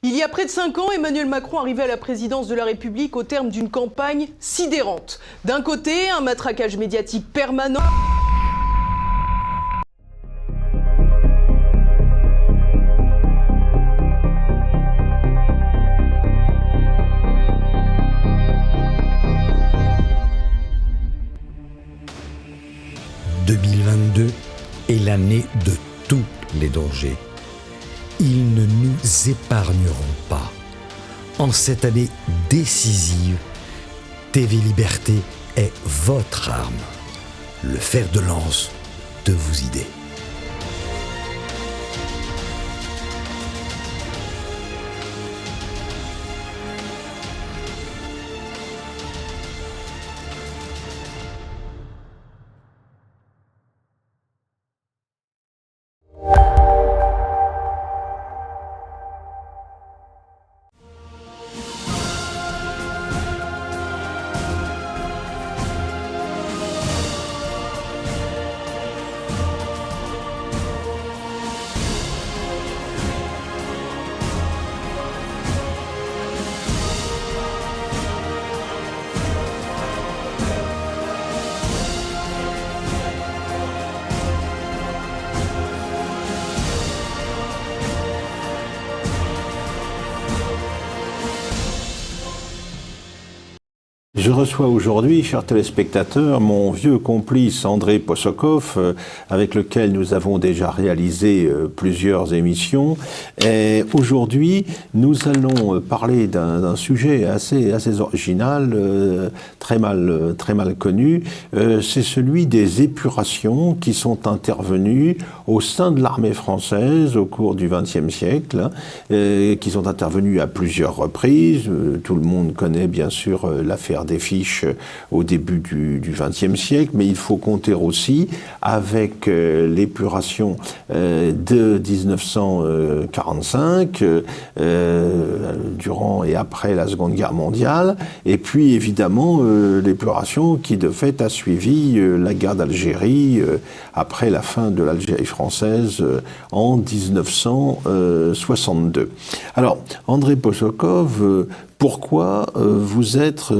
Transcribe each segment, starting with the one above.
Il y a près de 5 ans, Emmanuel Macron arrivait à la présidence de la République au terme d'une campagne sidérante. D'un côté, un matraquage médiatique permanent. « 2022 est l'année de tous les dangers. Ils ne nous épargneront pas. En cette année décisive, TV Liberté est votre arme, le fer de lance de vos idées. Je reçois aujourd'hui, chers téléspectateurs, mon vieux complice André Possokov, avec lequel nous avons déjà réalisé plusieurs émissions. Et aujourd'hui, nous allons parler d'un sujet assez original, très mal connu. C'est celui des épurations qui sont intervenues au sein de l'armée française au cours du XXe siècle, qui sont intervenues à plusieurs reprises. Tout le monde connaît bien sûr l'affaire des Fiches au début du XXe siècle, mais il faut compter aussi avec l'épuration de 1945, durant et après la Seconde Guerre mondiale, et puis évidemment l'épuration qui de fait a suivi la guerre d'Algérie après la fin de l'Algérie française en 1962. Alors, André Possokov, pourquoi vous êtes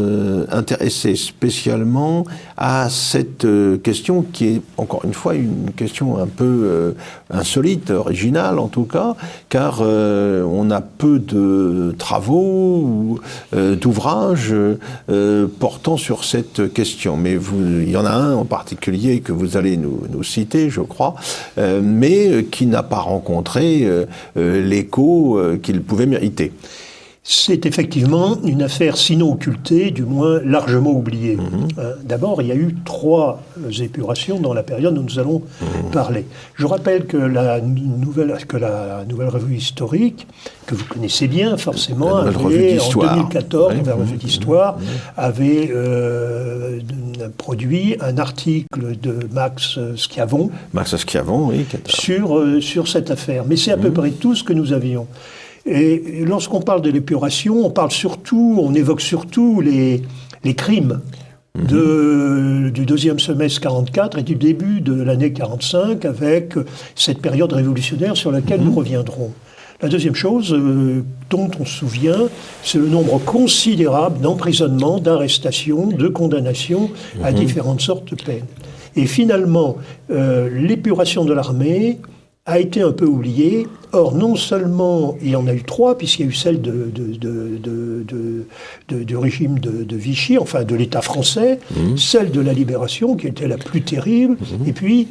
intéressé spécialement à cette question qui est, encore une fois, une question un peu insolite, originale en tout cas, car on a peu de travaux ou d'ouvrages portant sur cette question. Mais il y en a un en particulier que vous allez nous citer, je crois, mais qui n'a pas rencontré l'écho qu'il pouvait mériter. C'est effectivement une affaire sinon occultée, du moins largement oubliée. D'abord, il y a eu 3 épurations dans la période dont nous allons parler. Je rappelle que la nouvelle revue historique, que vous connaissez bien forcément, avait, en 2014, la revue d'histoire, avait produit un article de Max Schiavon, oui, sur cette affaire. Mais c'est à peu près tout ce que nous avions. Et lorsqu'on parle de l'épuration, on évoque surtout les crimes du deuxième semestre 44 et du début de l'année 45, avec cette période révolutionnaire sur laquelle nous reviendrons. La deuxième chose dont on se souvient, c'est le nombre considérable d'emprisonnements, d'arrestations, de condamnations à différentes sortes de peines. Et finalement, l'épuration de l'armée a été un peu oubliée. Or, non seulement il y en a eu 3, puisqu'il y a eu celle du régime de Vichy, enfin de l'État français, celle de la Libération, qui était la plus terrible, et puis,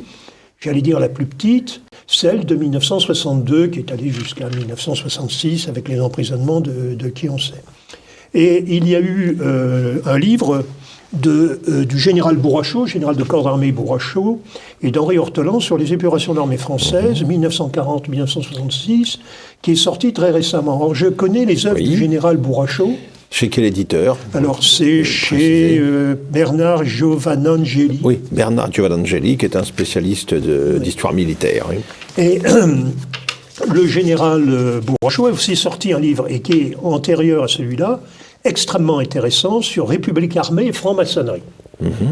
j'allais dire la plus petite, celle de 1962, qui est allée jusqu'à 1966, avec les emprisonnements de qui on sait. Et il y a eu un livre du général Bourrachaud, général de corps d'armée Bourrachaud, et d'Henri Hortelan sur les épurations d'armée française, 1940-1966, qui est sorti très récemment. Or, je connais les œuvres du général Bourrachaud. Chez quel éditeur? Alors, c'est chez Bernard Giovannangeli. Oui, Bernard Giovannangeli, qui est un spécialiste d'histoire militaire. Oui. Et le général Bourrachaud a aussi sorti un livre, et qui est antérieur à celui-là, extrêmement intéressant, sur République armée et franc-maçonnerie.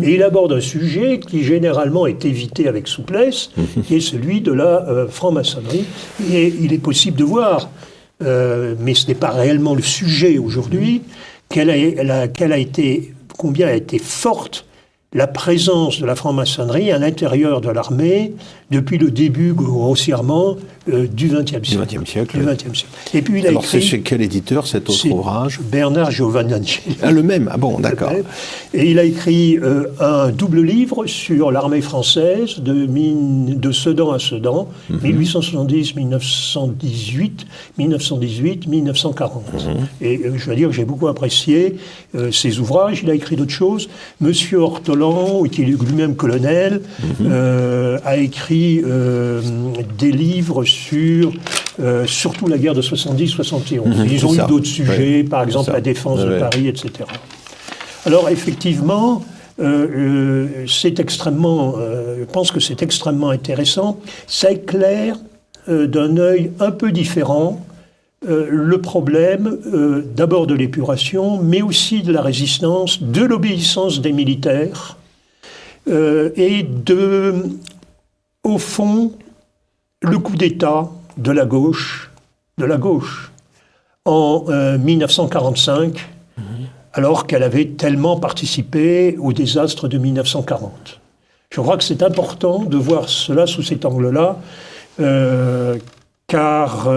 Et il aborde un sujet qui généralement est évité avec souplesse, qui est celui de la franc-maçonnerie. Et il est possible de voir mais ce n'est pas réellement le sujet aujourd'hui, combien a été forte la présence de la franc-maçonnerie à l'intérieur de l'armée depuis le début, grossièrement, du XXe siècle. Et puis il a Alors écrit... c'est chez quel éditeur cet autre ouvrage? Bernard Giovannangeli. Ah, le même. Ah bon, d'accord. Et il a écrit un double livre sur l'armée française de Sedan à Sedan, 1870-1918, 1918-1940. Et je dois dire que j'ai beaucoup apprécié ses ouvrages. Il a écrit d'autres choses. Monsieur Hortolan, qui est lui-même colonel, a écrit des livres sur surtout la guerre de 70-71. Ils ont eu d'autres sujets, par exemple la défense de Paris, etc. Alors effectivement, c'est extrêmement, je pense que c'est extrêmement intéressant. Ça éclaire d'un œil un peu différent le problème d'abord de l'épuration, mais aussi de la résistance, de l'obéissance des militaires et au fond, le coup d'État de la gauche en 1945, alors qu'elle avait tellement participé au désastre de 1940. Je crois que c'est important de voir cela sous cet angle-là, car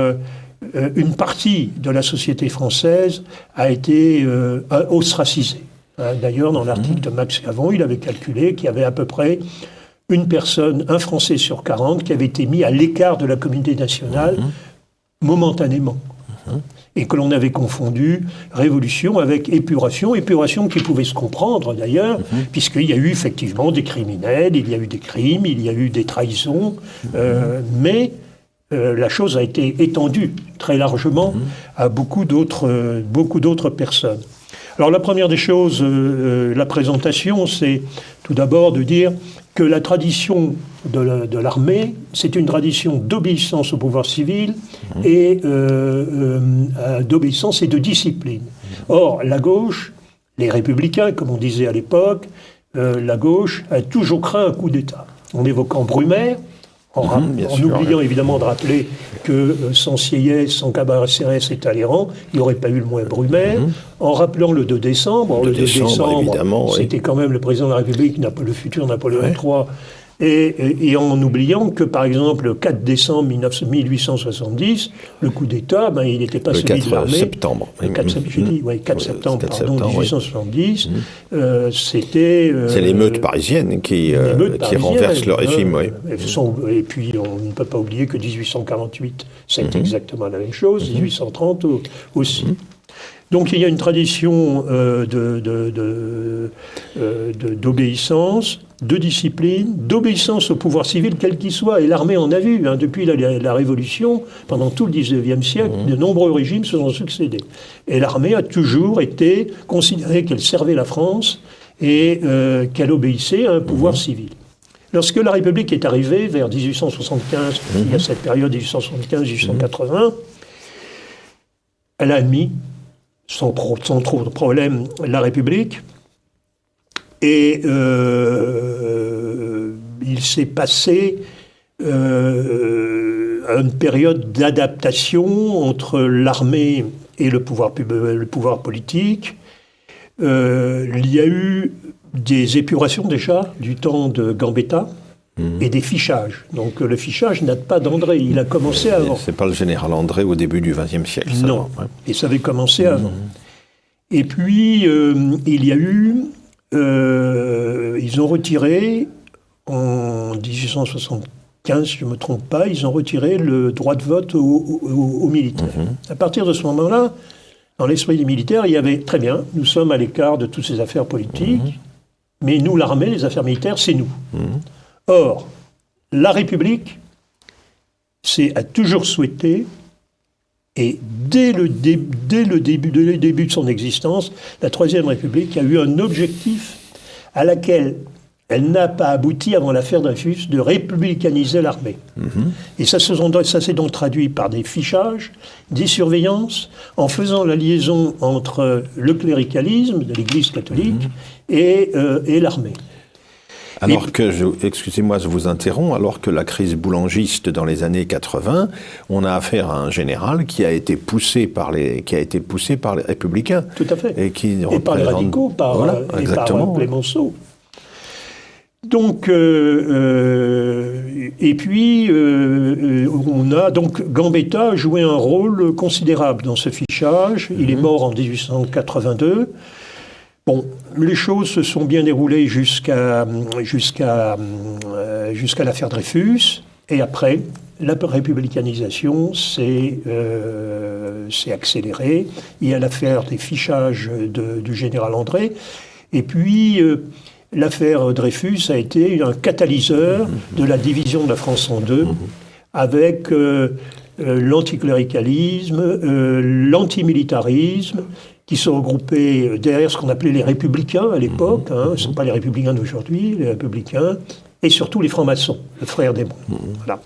une partie de la société française a été ostracisée. D'ailleurs, dans l'article de Max Cavon, il avait calculé qu'il y avait à peu près un Français sur 40 qui avait été mis à l'écart de la communauté nationale momentanément. Et que l'on avait confondu révolution avec épuration qui pouvait se comprendre d'ailleurs, puisqu'il y a eu effectivement des criminels, il y a eu des crimes, il y a eu des trahisons, mais la chose a été étendue très largement à beaucoup d'autres personnes. Alors la première des choses, la présentation, c'est tout d'abord de dire que la tradition de l'armée, c'est une tradition d'obéissance au pouvoir civil et d'obéissance et de discipline. Or, la gauche, les républicains, comme on disait à l'époque, la gauche a toujours craint un coup d'État. En évoquant Brumaire, en oubliant évidemment de rappeler que sans Sieyès, sans Cabarrès et Talleyrand, il n'y aurait pas eu le moins Brumaire, en rappelant le 2 décembre. Le 2 décembre, évidemment, c'était quand même le président de la République, le futur Napoléon III, et en oubliant que, par exemple, le 4 décembre 1870, le coup d'État, il n'était pas celui de l'armée. Le 4 septembre 1870, c'était... c'est l'émeute parisienne qui renverse le régime, Et puis, on ne peut pas oublier que 1848, c'est exactement la même chose, 1830 aussi. Donc il y a une tradition d'obéissance, de discipline, d'obéissance au pouvoir civil, quel qu'il soit. Et l'armée en a vu. Depuis la Révolution, pendant tout le XIXe siècle, de nombreux régimes se sont succédés. Et l'armée a toujours été considérée qu'elle servait la France et qu'elle obéissait à un pouvoir civil. Lorsque la République est arrivée, vers 1875, il y a cette période 1875-1880, elle a admis sans trop de problème, la République. Et il s'est passé une période d'adaptation entre l'armée et le pouvoir politique. Il y a eu des épurations déjà du temps de Gambetta et des fichages. Donc le fichage n'a pas d'André, il a commencé avant. C'est pas le général André au début du XXe siècle. Ça, non, et ça avait commencé avant. Et puis il y a eu, ils ont retiré en 1875, si je ne me trompe pas, ils ont retiré le droit de vote aux militaires. À partir de ce moment-là, dans l'esprit des militaires, il y avait très bien, nous sommes à l'écart de toutes ces affaires politiques, mais nous, l'armée, les affaires militaires, c'est nous. Or, la République a toujours souhaité, et dès le début de son existence, la Troisième République a eu un objectif à laquelle elle n'a pas abouti avant l'affaire Dreyfus, de républicaniser l'armée. Et ça s'est donc traduit par des fichages, des surveillances, en faisant la liaison entre le cléricalisme de l'Église catholique et l'armée. Alors excusez-moi, je vous interromps, alors que la crise boulangiste dans les années 80, on a affaire à un général qui a été poussé par les républicains. Tout à fait. Et par les radicaux, par Clemenceau. Donc, et puis, on a donc Gambetta a joué un rôle considérable dans ce fichage. Il est mort en 1882. Bon, les choses se sont bien déroulées jusqu'à l'affaire Dreyfus, et après, la républicanisation s'est accélérée. Il y a l'affaire des fichages du général André, et puis l'affaire Dreyfus a été un catalyseur de la division de la France en deux, avec l'anticléricalisme, l'antimilitarisme, qui se regroupaient derrière ce qu'on appelait les républicains à l'époque, ce ne sont pas les républicains d'aujourd'hui, les républicains, et surtout les francs-maçons, le frère des bons. Voilà.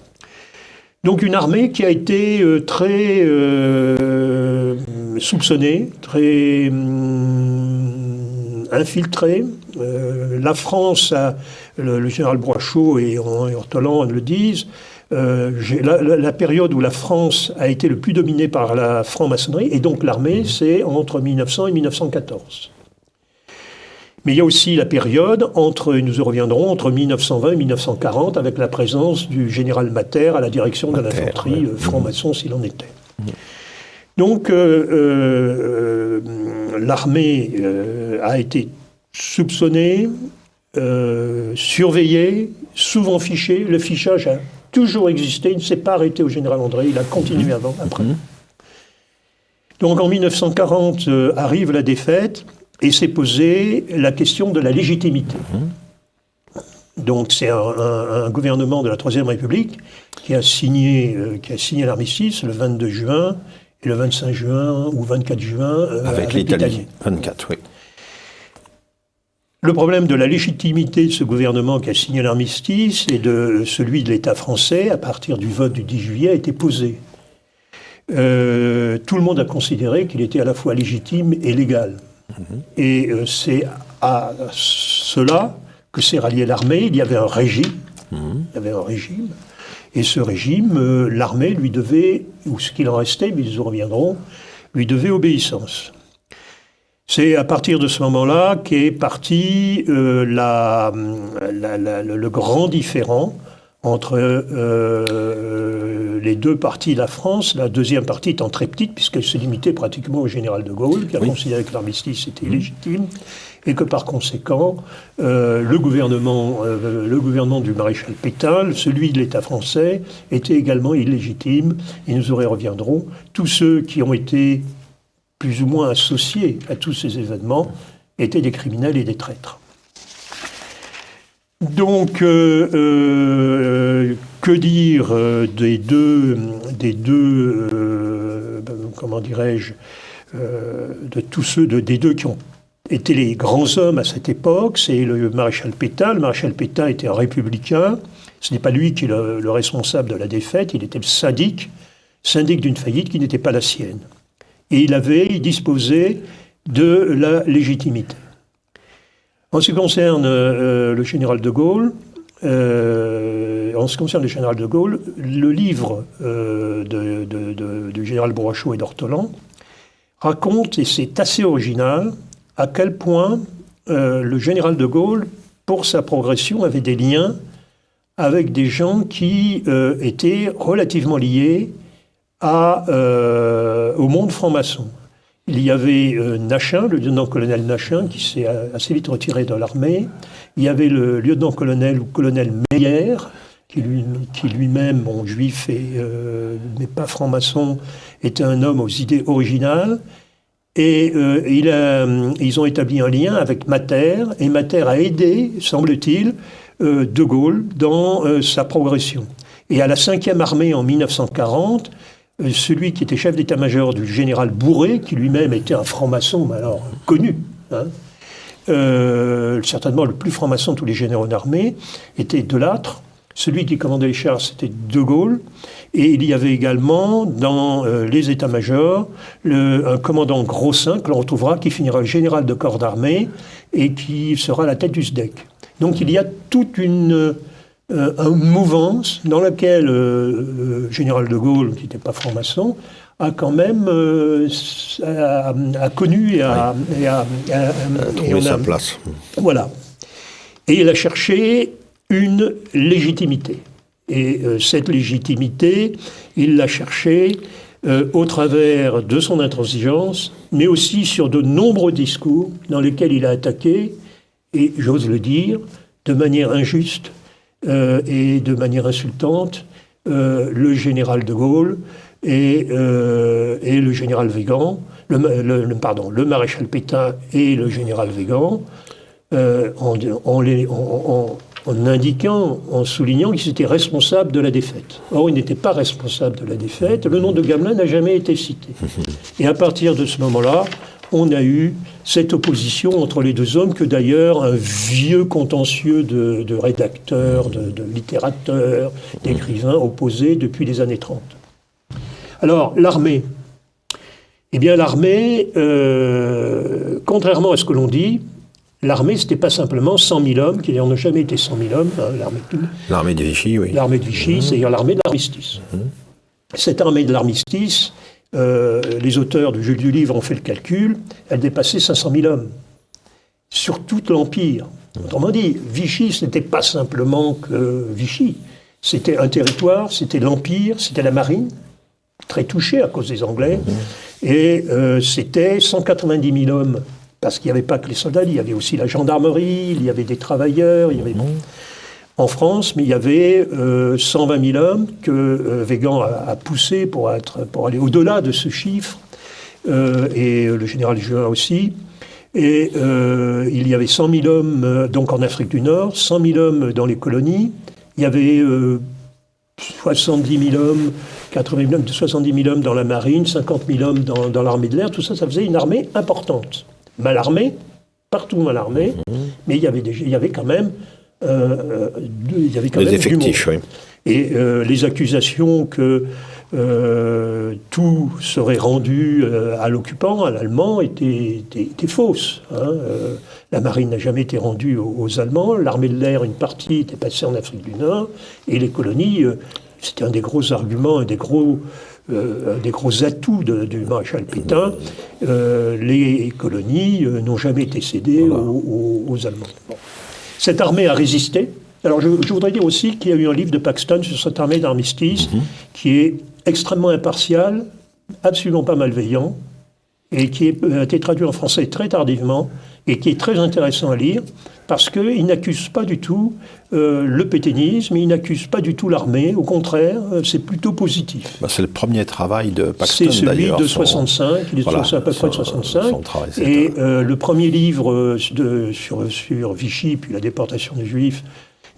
Donc une armée qui a été très soupçonnée, très infiltrée. La France, le général Broachaud et Ortolan le disent, la période où la France a été le plus dominée par la franc-maçonnerie, et donc l'armée, c'est entre 1900 et 1914. Mais il y a aussi la période nous y reviendrons, entre 1920 et 1940, avec la présence du général Mater à la direction de l'infanterie, franc-maçon s'il en était. Donc l'armée a été soupçonnée, surveillée, souvent fichée. Le fichage a toujours existé, il ne s'est pas arrêté au général André, il a continué après. Donc en 1940 arrive la défaite et s'est posée la question de la légitimité. Donc c'est un gouvernement de la Troisième République qui a signé l'armistice le 22 juin et le 25 juin ou 24 juin avec l'Italie. 24, oui. Le problème de la légitimité de ce gouvernement qui a signé l'armistice et de celui de l'État français, à partir du vote du 10 juillet, a été posé. Tout le monde a considéré qu'il était à la fois légitime et légal. Et c'est à cela que s'est ralliée l'armée. Il y avait un régime. Et ce régime, l'armée lui devait, ou ce qu'il en restait, mais ils y reviendront, lui devait obéissance. C'est à partir de ce moment-là qu'est parti le grand différend entre les deux parties de la France, la deuxième partie étant très petite, puisqu'elle se limitait pratiquement au général de Gaulle, qui a considéré que l'armistice était illégitime, et que par conséquent, le gouvernement du maréchal Pétain, celui de l'État français, était également illégitime, et nous y reviendrons. Tous ceux qui ont été plus ou moins associés à tous ces événements, étaient des criminels et des traîtres. Donc, que dire des deux comment dirais-je, de tous ceux, des deux qui ont été les grands hommes à cette époque, c'est le maréchal Pétain. Le maréchal Pétain était un républicain. Ce n'est pas lui qui est le responsable de la défaite, il était le syndic d'une faillite qui n'était pas la sienne. Et il disposait de la légitimité. En ce qui concerne le général de Gaulle, le livre du général Broachaud et d'Ortolan raconte, et c'est assez original, à quel point le général de Gaulle, pour sa progression, avait des liens avec des gens qui étaient relativement liés au monde franc-maçon. Il y avait Nachin, le lieutenant-colonel Nachin, qui s'est assez vite retiré de l'armée. Il y avait le lieutenant-colonel ou colonel Meyer, qui lui-même, juif mais pas franc-maçon, était un homme aux idées originales. Et ils ont établi un lien avec Mater, et Mater a aidé, semble-t-il, de Gaulle dans sa progression. Et à la 5e armée en 1940, celui qui était chef d'état-major du général Bourré, qui lui-même était un franc-maçon, mais alors connu, certainement le plus franc-maçon de tous les généraux d'armée, était Delattre. Celui qui commandait les chars, c'était De Gaulle. Et il y avait également, dans les états-majors, un commandant Grossin, que l'on retrouvera, qui finira général de corps d'armée et qui sera à la tête du SDEC. Donc il y a toute une mouvance dans laquelle le général de Gaulle, qui n'était pas franc-maçon, a quand même a connu et a trouvé sa place. Voilà. Et il a cherché une légitimité. Et cette légitimité, il l'a cherchée au travers de son intransigeance, mais aussi sur de nombreux discours dans lesquels il a attaqué, et j'ose le dire, de manière injuste et de manière insultante, le général de Gaulle et le général Weygand, le maréchal Pétain et le général Weygand, en indiquant, en soulignant qu'ils étaient responsables de la défaite. Or, ils n'étaient pas responsables de la défaite. Le nom de Gamelin n'a jamais été cité. Et à partir de ce moment-là, on a eu cette opposition entre les deux hommes que d'ailleurs un vieux contentieux de rédacteurs, de littérateurs, d'écrivains opposés depuis les années 30. Alors, l'armée. Eh bien, l'armée, contrairement à ce que l'on dit, l'armée, ce n'était pas simplement 100 000 hommes, qui n'ont jamais été 100 000 hommes, hein, l'armée de Vichy, oui. L'armée de Vichy, c'est-à-dire l'armée de l'armistice. Cette armée de l'armistice, les auteurs du Livre ont fait le calcul, elle dépassait 500 000 hommes, sur tout l'Empire. Autrement dit, Vichy, ce n'était pas simplement que Vichy, c'était un territoire, c'était l'Empire, c'était la marine, très touchée à cause des Anglais, et c'était 190 000 hommes. Parce qu'il n'y avait pas que les soldats, il y avait aussi la gendarmerie, il y avait des travailleurs, il y avait en France, mais il y avait 120 000 hommes que Weygand a poussé pour aller au-delà de ce chiffre, et le général Juin aussi. Et il y avait 100 000 hommes donc en Afrique du Nord, 100 000 hommes dans les colonies, il y avait 70 000 hommes, 80 000 hommes, 70 000 hommes dans la marine, 50 000 hommes dans l'armée de l'air, tout ça, ça faisait une armée importante. Mal armée, partout mal armée, mais il y avait quand même des effectifs, oui. Et les accusations que tout serait rendu à l'occupant, à l'Allemand, étaient fausses. Hein. La marine n'a jamais été rendue aux Allemands, l'armée de l'air, une partie était passée en Afrique du Nord, et les colonies, c'était un des gros arguments, un des gros atouts du maréchal Pétain. Les colonies n'ont jamais été cédées aux Allemands. Bon. Cette armée a résisté. Alors je voudrais dire aussi qu'il y a eu un livre de Paxton sur cette armée d'armistice qui est extrêmement impartial, absolument pas malveillant, et qui a été traduit en français très tardivement, et qui est très intéressant à lire, parce qu'il n'accuse pas du tout le pétainisme, il n'accuse pas du tout l'armée, au contraire, c'est plutôt positif. C'est le premier travail de Paxton, d'ailleurs. C'est celui de 65, il est à peu près de 65, et le premier livre sur Vichy, puis la déportation des Juifs,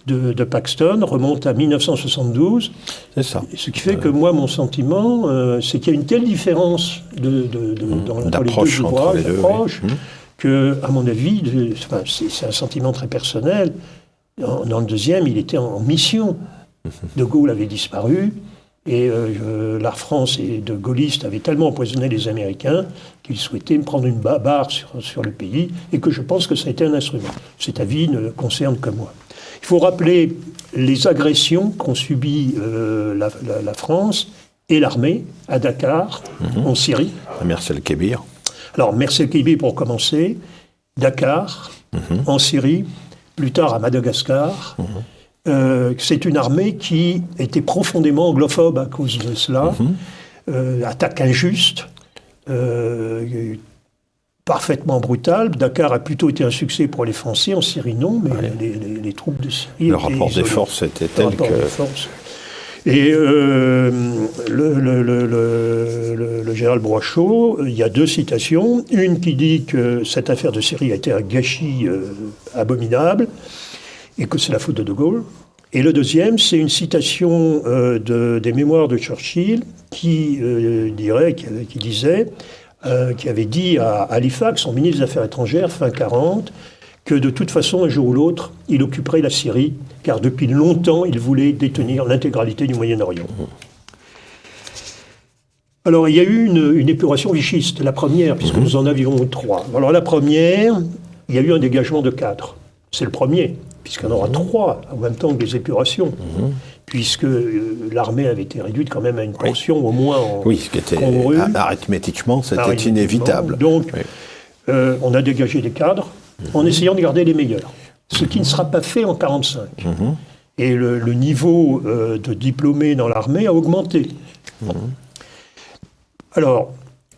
de Paxton remonte à 1972. C'est ça. Ce qui fait que moi, mon sentiment, c'est qu'il y a une telle différence dans les deux ouvrages, que, à mon avis, c'est un sentiment très personnel. Dans le deuxième, il était en mission. De Gaulle avait disparu, et la France et de gaullistes avaient tellement empoisonné les Américains qu'ils souhaitaient me prendre une barre sur le pays, et que je pense que ça a été un instrument. Cet avis ne concerne que moi. Il faut rappeler les agressions qu'ont subies la France et l'armée à Dakar, en Syrie. À Mersel-Kébir. Alors, Mersel-Kébir pour commencer, Dakar, en Syrie, plus tard à Madagascar. C'est une armée qui était profondément anglophobe à cause de cela. Attaque injuste, parfaitement brutale. Dakar a plutôt été un succès pour les Français, en Syrie non, mais les troupes de Syrie... Le rapport des forces était tel que... Et le général Broichot, il y a deux citations. Une qui dit que cette affaire de Syrie a été un gâchis abominable et que c'est la faute de Gaulle. Et le deuxième, c'est une citation des mémoires de Churchill qui avait dit à Halifax, son ministre des Affaires étrangères, fin 40, que de toute façon, un jour ou l'autre, il occuperait la Syrie, car depuis longtemps, il voulait détenir l'intégralité du Moyen-Orient. Alors, il y a eu une épuration vichiste, la première, puisque nous en avions trois. Alors, la première, il y a eu un dégagement de cadres. C'est le premier, puisqu'il y en aura 3 en même temps que les épurations, puisque l'armée avait été réduite quand même à une portion au moins en Oui, ce qui était arithmétiquement, c'était inévitable. Donc, on a dégagé des cadres en essayant de garder les meilleurs, ce qui ne sera pas fait en 1945. Et le niveau de diplômés dans l'armée a augmenté. Alors,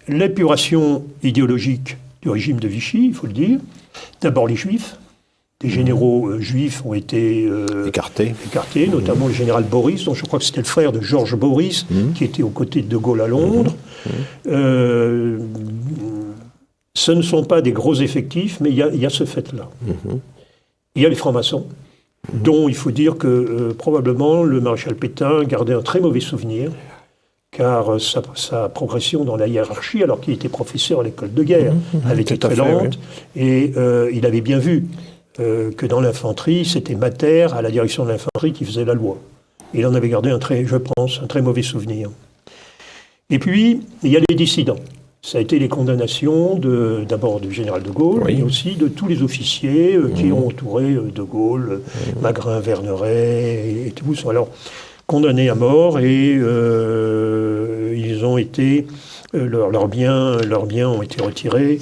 l'épuration idéologique du régime de Vichy, il faut le dire, d'abord les Juifs. Des généraux juifs ont été écartés, notamment le général Boris, dont je crois que c'était le frère de Georges Boris, qui était aux côtés de De Gaulle à Londres. Ce ne sont pas des gros effectifs, mais il y a ce fait-là. Il y a les francs-maçons, dont il faut dire que probablement le maréchal Pétain gardait un très mauvais souvenir, car sa progression dans la hiérarchie, alors qu'il était professeur à l'école de guerre, avait été très lente, et il avait bien vu que dans l'infanterie, c'était Mater, à la direction de l'infanterie, qui faisait la loi. Il en avait gardé un très mauvais souvenir. Et puis, il y a les dissidents. Ça a été les condamnations d'abord du général de Gaulle, mais aussi de tous les officiers qui ont entouré de Gaulle, Magrin, Verneret et tous. Alors, condamnés à mort, et ils ont été, leurs biens ont été retirés.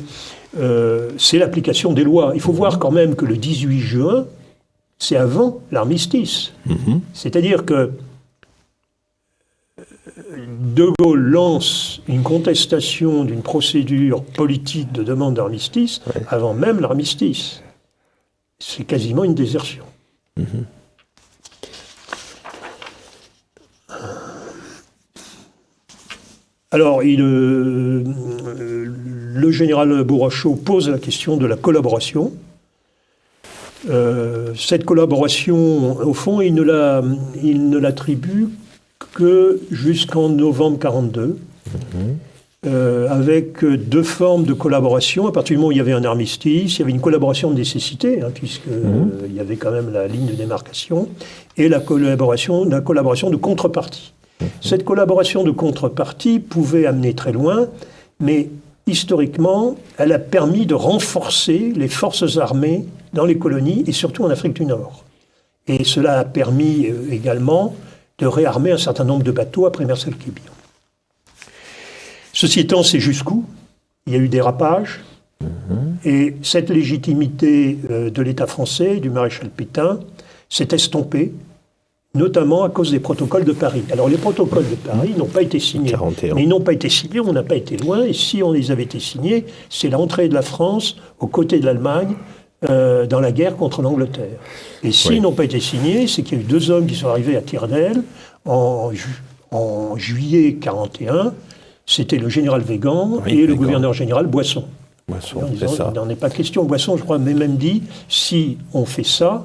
C'est l'application des lois. Il faut voir quand même que le 18 juin, c'est avant l'armistice. C'est-à-dire que De Gaulle lance une contestation d'une procédure politique de demande d'armistice avant même l'armistice. C'est quasiment une désertion. Alors, le général Bourrachaud pose la question de la collaboration. Cette collaboration, au fond, il ne l'attribue que jusqu'en novembre 1942, avec 2 formes de collaboration. À partir du moment où il y avait un armistice, il y avait une collaboration de nécessité, puisqu'il y avait quand même la ligne de démarcation, et la collaboration de contrepartie. Cette collaboration de contrepartie pouvait amener très loin, mais historiquement, elle a permis de renforcer les forces armées dans les colonies, et surtout en Afrique du Nord. Et cela a permis également de réarmer un certain nombre de bateaux après Mers-el-Kébir. Ceci étant, c'est jusqu'où il y a eu des rapages, et cette légitimité de l'État français, du maréchal Pétain, s'est estompée, notamment à cause des protocoles de Paris. Alors les protocoles de Paris n'ont pas été signés. 41. Mais ils n'ont pas été signés, on n'a pas été loin, et si on les avait été signés, c'est l'entrée de la France aux côtés de l'Allemagne dans la guerre contre l'Angleterre. Et s'ils n'ont pas été signés, c'est qu'il y a eu 2 hommes qui sont arrivés à Tire-d'Aile en juillet 1941. C'était le général Végan et le gouverneur général Boisson. C'est ça. Il n'en est pas question. Boisson, je crois, m'a même dit, si on fait ça,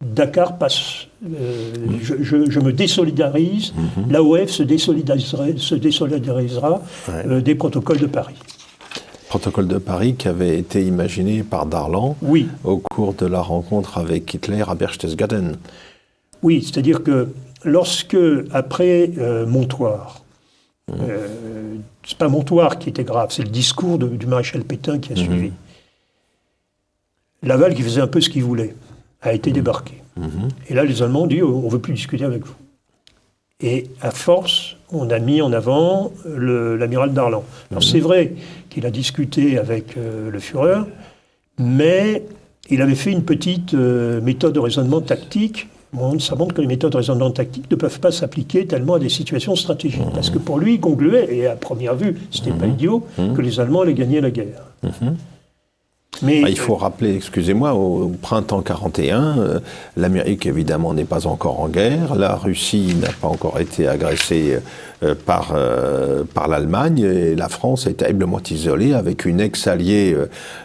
Dakar passe. Je me désolidarise. L'AOF se désolidarisera des protocoles de Paris. Protocole de Paris qui avait été imaginé par Darlan au cours de la rencontre avec Hitler à Berchtesgaden. Oui, c'est-à-dire que lorsque, après Montoire, c'est pas Montoire qui était grave, c'est le discours du maréchal Pétain qui a suivi. Laval, qui faisait un peu ce qu'il voulait, a été débarqué. Et là, les Allemands ont dit, on ne veut plus discuter avec vous. Et à force, on a mis en avant l'amiral Darlan. Alors c'est vrai qu'il a discuté avec le Führer, mais il avait fait une petite méthode de raisonnement tactique. Bon, ça montre que les méthodes de raisonnement tactique ne peuvent pas s'appliquer tellement à des situations stratégiques. Parce que pour lui, il concluait, et à première vue, c'était pas idiot, que les Allemands allaient gagner la guerre. Mais, il faut rappeler, excusez-moi, au printemps 1941, l'Amérique évidemment n'est pas encore en guerre, la Russie n'a pas encore été agressée par l'Allemagne, et la France est terriblement isolée avec une ex-alliée,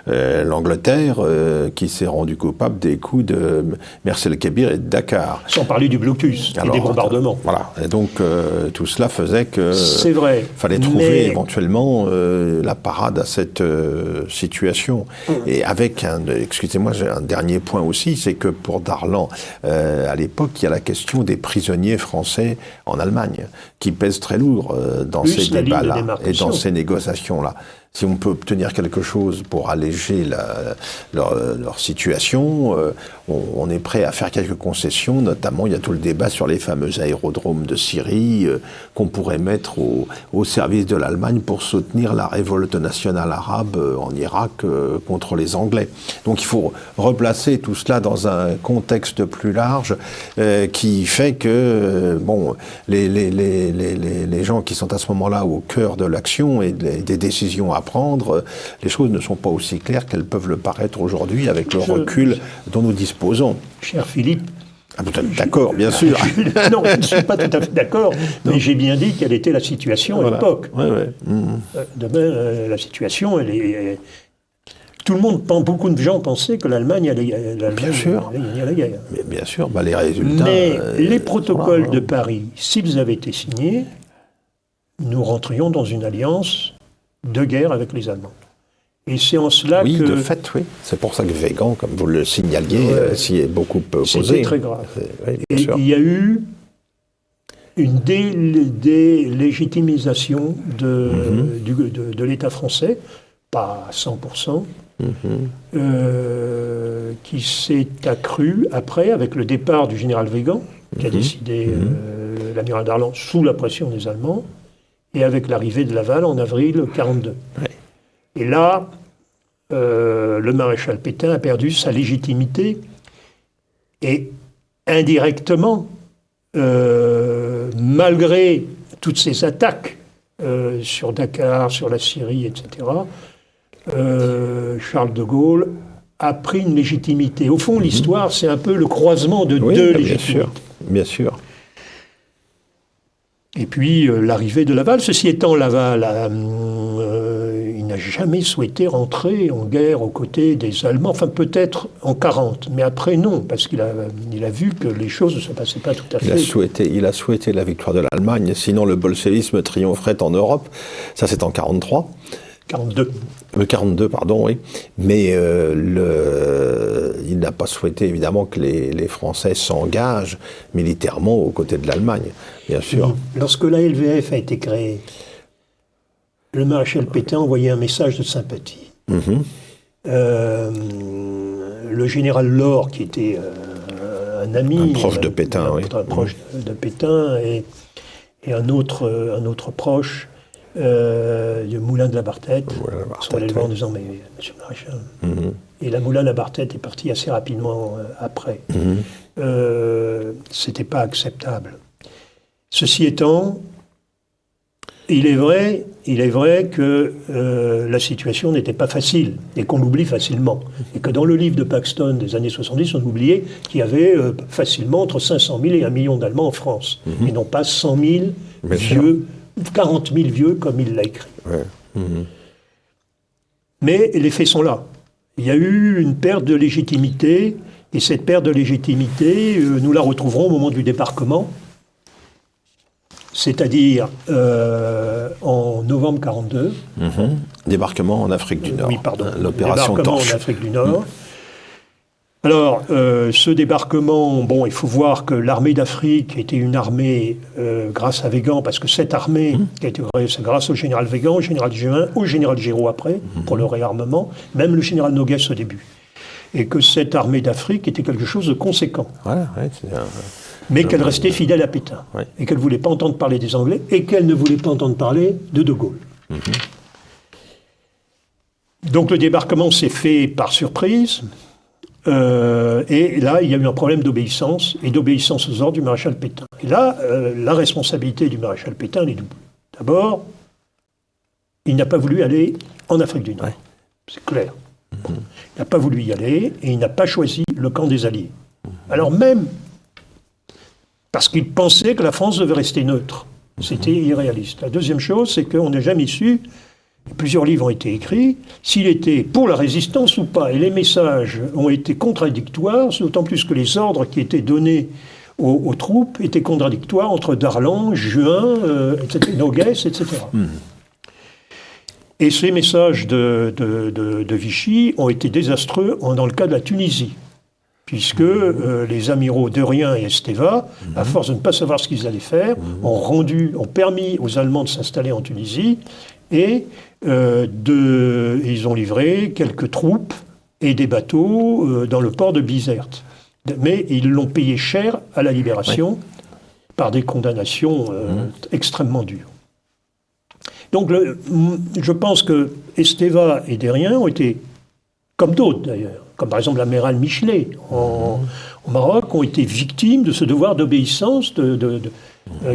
l'Angleterre, qui s'est rendue coupable des coups de Mers-el-Kébir et de Dakar. Sans parler du blocus et des bombardements. Voilà, et donc tout cela faisait que c'est vrai, fallait trouver éventuellement la parade à cette situation. Et avec excusez-moi, j'ai un dernier point aussi, c'est que pour Darlan, à l'époque, il y a la question des prisonniers français en Allemagne, qui pèsent très lourd dans ces débats-là et dans ces négociations-là. Si on peut obtenir quelque chose pour alléger leur situation, on est prêt à faire quelques concessions. Notamment, il y a tout le débat sur les fameux aérodromes de Syrie qu'on pourrait mettre au service de l'Allemagne pour soutenir la révolte nationale arabe en Irak contre les Anglais. Donc il faut replacer tout cela dans un contexte plus large qui fait que les gens qui sont à ce moment-là au cœur de l'action et des décisions à prendre, les choses ne sont pas aussi claires qu'elles peuvent le paraître aujourd'hui avec le recul dont nous disposons. Cher Philippe, vous êtes d'accord, bien sûr. Non, je ne suis pas tout à fait d'accord, mais j'ai bien dit quelle était la situation à l'époque. Ouais. Demain, la situation, elle est... Tout le monde, beaucoup de gens pensaient que l'Allemagne allait gagner la guerre. Mais bien sûr, les résultats... Mais les protocoles de Paris, s'ils avaient été signés, nous rentrions dans une alliance de guerre avec les Allemands. Et c'est en cela que... Oui, de fait, oui. C'est pour ça que Weygand, comme vous le signaliez, s'y est beaucoup opposé. C'était très grave. Oui, et il y a eu une délégitimisation de l'État français, pas à 100%, qui s'est accrue après, avec le départ du général Weygand, qui a décidé l'amiral Darlan sous la pression des Allemands, et avec l'arrivée de Laval en avril 1942. Ouais. Et là, le maréchal Pétain a perdu sa légitimité et indirectement, malgré toutes ces attaques sur Dakar, sur la Syrie, etc., Charles de Gaulle a pris une légitimité. Au fond, l'histoire, c'est un peu le croisement de deux légitimités. Bien sûr. Et puis, l'arrivée de Laval. Ceci étant, Laval, il n'a jamais souhaité rentrer en guerre aux côtés des Allemands. Enfin, peut-être en 1940, mais après, non, parce qu'il a vu que les choses ne se passaient pas tout à fait. Il a souhaité la victoire de l'Allemagne, sinon le bolchevisme triompherait en Europe. Ça, c'est en 1943. 42. 42, pardon, oui. Mais il n'a pas souhaité, évidemment, que les Français s'engagent militairement aux côtés de l'Allemagne, bien sûr. Lorsque la LVF a été créée, le maréchal Pétain envoyait un message de sympathie. Le général Laure, qui était un ami... Un proche de Pétain, oui. Un proche de Pétain, et un autre proche... du Moulin de la Barthette, sur les en disant, mais monsieur le maréchal. Et la Moulin de la Barthette est partie assez rapidement après. C'était pas acceptable. Ceci étant, il est vrai que la situation n'était pas facile et qu'on l'oublie facilement. Et que dans le livre de Paxton des années 70, on oubliait qu'il y avait facilement entre 500 000 et 1 million d'Allemands en France, et non pas 100 000 vieux, 40 000 vieux, comme il l'a écrit. Ouais. Mais les faits sont là. Il y a eu une perte de légitimité, et cette perte de légitimité, nous la retrouverons au moment du débarquement, c'est-à-dire en novembre 1942. Débarquement en Afrique du Nord. Oui, pardon. L'opération Torche. Débarquement en Afrique du Nord. Alors, ce débarquement, il faut voir que l'armée d'Afrique était une armée grâce à Weygand, parce que cette armée qui a été créée, c'est grâce au général Weygand, au général Juin, au général Giraud après, pour le réarmement, même le général Noguès au début. Et que cette armée d'Afrique était quelque chose de conséquent. Voilà, mais qu'elle restait fidèle à Pétain. Et qu'elle ne voulait pas entendre parler des Anglais, et qu'elle ne voulait pas entendre parler de De Gaulle. Donc le débarquement s'est fait par surprise. Et là, il y a eu un problème d'obéissance, et d'obéissance aux ordres du maréchal Pétain. Et là, la responsabilité du maréchal Pétain, elle est double. D'abord, il n'a pas voulu aller en Afrique du Nord. C'est clair. Il n'a pas voulu y aller, et il n'a pas choisi le camp des Alliés. Alors même, parce qu'il pensait que la France devait rester neutre. C'était irréaliste. La deuxième chose, c'est qu'on n'a jamais su... Plusieurs livres ont été écrits, s'il était pour la résistance ou pas. Et les messages ont été contradictoires, d'autant plus que les ordres qui étaient donnés aux troupes étaient contradictoires entre Darlan, Juin, Noguès, etc. Et ces messages de Vichy ont été désastreux dans le cas de la Tunisie. puisque les amiraux Deurien et Esteva, à force de ne pas savoir ce qu'ils allaient faire, ont permis aux Allemands de s'installer en Tunisie, et ils ont livré quelques troupes et des bateaux dans le port de Bizerte. Mais ils l'ont payé cher à la libération par des condamnations extrêmement dures. Donc je pense que Esteva et Deurien ont été, comme d'autres d'ailleurs, comme par exemple l'amiral Michelet au Maroc, ont été victimes de ce devoir d'obéissance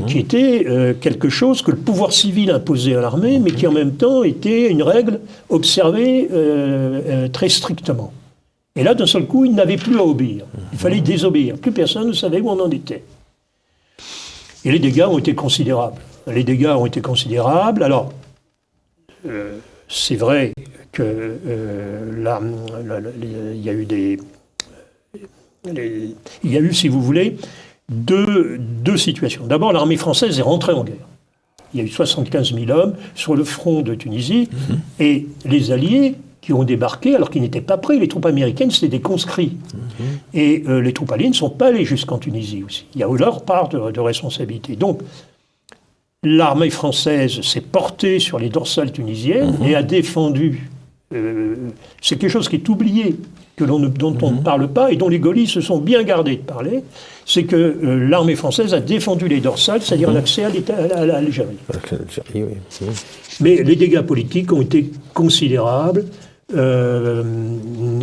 qui était quelque chose que le pouvoir civil imposait à l'armée, mais qui en même temps était une règle observée très strictement. Et là, d'un seul coup, ils n'avaient plus à obéir. Il fallait désobéir. Plus personne ne savait où on en était. Et les dégâts ont été considérables. Alors, c'est vrai que il y a eu, si vous voulez, deux situations. D'abord, l'armée française est rentrée en guerre. Il y a eu 75 000 hommes sur le front de Tunisie, et les Alliés qui ont débarqué alors qu'ils n'étaient pas prêts. Les troupes américaines, c'était des conscrits. Et les troupes alliées ne sont pas allées jusqu'en Tunisie aussi. Il y a eu leur part de responsabilité. Donc, l'armée française s'est portée sur les dorsales tunisiennes et a défendu. C'est quelque chose qui est oublié, dont on ne parle pas et dont les gaullistes se sont bien gardés de parler. C'est que l'armée française a défendu les dorsales, c'est-à-dire l'accès à l'Algérie. Mais les dégâts politiques ont été considérables. Il